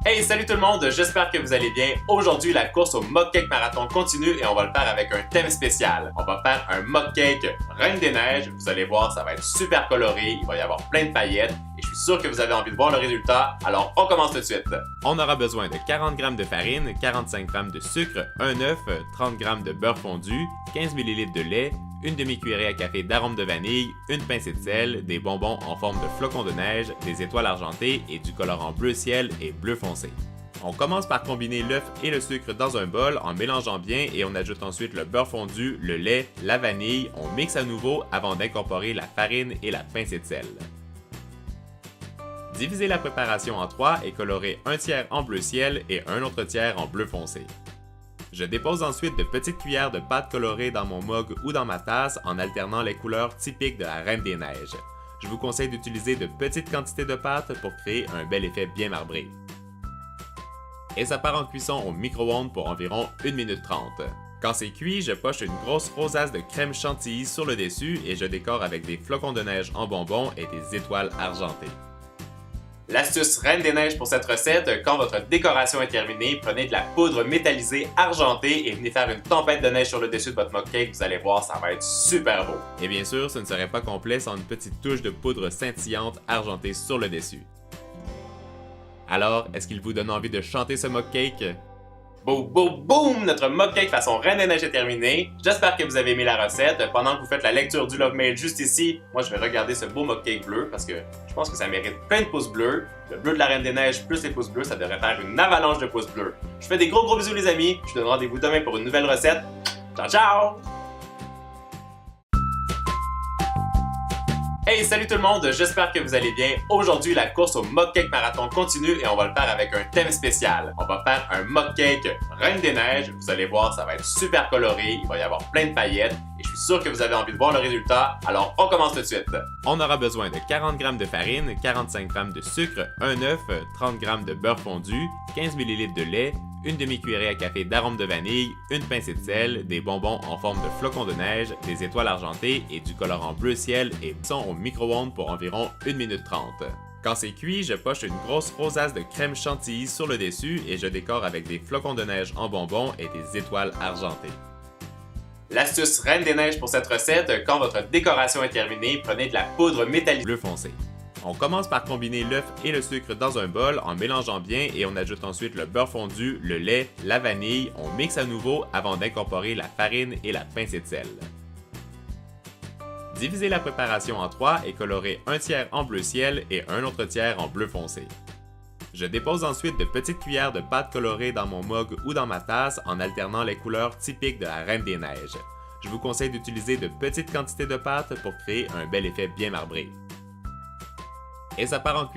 Hey, salut tout le monde, j'espère que vous allez bien. Aujourd'hui, la course au Mug Cake Marathon continue et on va le faire avec un thème spécial. On va faire un Mug Cake Reine des Neiges. Vous allez voir, ça va être super coloré, il va y avoir plein de paillettes et je suis sûr que vous avez envie de voir le résultat. Alors, on commence tout de suite. On aura besoin de 40 g de farine, 45 g de sucre, un œuf, 30 g de beurre fondu, 15 ml de lait, une demi-cuillerée à café d'arôme de vanille, une pincée de sel, des bonbons en forme de flocons de neige, des étoiles argentées et du colorant bleu ciel et bleu foncé. On commence par combiner l'œuf et le sucre dans un bol en mélangeant bien et on ajoute ensuite le beurre fondu, le lait, la vanille, on mixe à nouveau avant d'incorporer la farine et la pincée de sel. Divisez la préparation en 3 et colorez un tiers en bleu ciel et un autre tiers en bleu foncé. Je dépose ensuite de petites cuillères de pâte colorée dans mon mug ou dans ma tasse en alternant les couleurs typiques de la Reine des Neiges. Je vous conseille d'utiliser de petites quantités de pâte pour créer un bel effet bien marbré. Et ça part en cuisson au micro-ondes pour environ 1 minute 30. Quand c'est cuit, je poche une grosse rosace de crème chantilly sur le dessus et je décore avec des flocons de neige en bonbons et des étoiles argentées. L'astuce Reine des Neiges pour cette recette, quand votre décoration est terminée, prenez de la poudre métallisée argentée et venez faire une tempête de neige sur le dessus de votre mug cake, vous allez voir, ça va être super beau. Et bien sûr, ce ne serait pas complet sans une petite touche de poudre scintillante argentée sur le dessus. Alors, est-ce qu'il vous donne envie de chanter ce mug cake? Boum, boum, boum! Notre mug cake façon Reine des Neiges est terminé. J'espère que vous avez aimé la recette. Pendant que vous faites la lecture du love mail juste ici, moi je vais regarder ce beau mug cake bleu parce que je pense que ça mérite plein de pouces bleus. Le bleu de la Reine des Neiges plus les pouces bleus, ça devrait faire une avalanche de pouces bleus. Je fais des gros bisous les amis. Je vous donne rendez-vous demain pour une nouvelle recette. Ciao ciao! Hey, salut tout le monde, j'espère que vous allez bien. Aujourd'hui, la course au Mug Cake Marathon continue et on va le faire avec un thème spécial. On va faire un Mug Cake Reine des Neiges. Vous allez voir, ça va être super coloré, il va y avoir plein de paillettes et je suis sûr que vous avez envie de voir le résultat. Alors, on commence tout de suite. On aura besoin de 40 g de farine, 45 g de sucre, un œuf, 30 g de beurre fondu, 15 ml de lait, une demi-cuillerée à café d'arôme de vanille, une pincée de sel, des bonbons en forme de flocons de neige, des étoiles argentées et du colorant bleu ciel et cuisson au micro-ondes pour environ 1 minute 30. Quand c'est cuit, je poche une grosse rosace de crème chantilly sur le dessus et je décore avec des flocons de neige en bonbons et des étoiles argentées. L'astuce Reine des Neiges pour cette recette, quand votre décoration est terminée, prenez de la poudre métallisée bleu foncé. On commence par combiner l'œuf et le sucre dans un bol en mélangeant bien et on ajoute ensuite le beurre fondu, le lait, la vanille, on mixe à nouveau avant d'incorporer la farine et la pincée de sel. Divisez la préparation en 3 et colorez un tiers en bleu ciel et un autre tiers en bleu foncé. Je dépose ensuite de petites cuillères de pâte colorée dans mon mug ou dans ma tasse en alternant les couleurs typiques de la Reine des Neiges. Je vous conseille d'utiliser de petites quantités de pâte pour créer un bel effet bien marbré. Et ça part en cuisson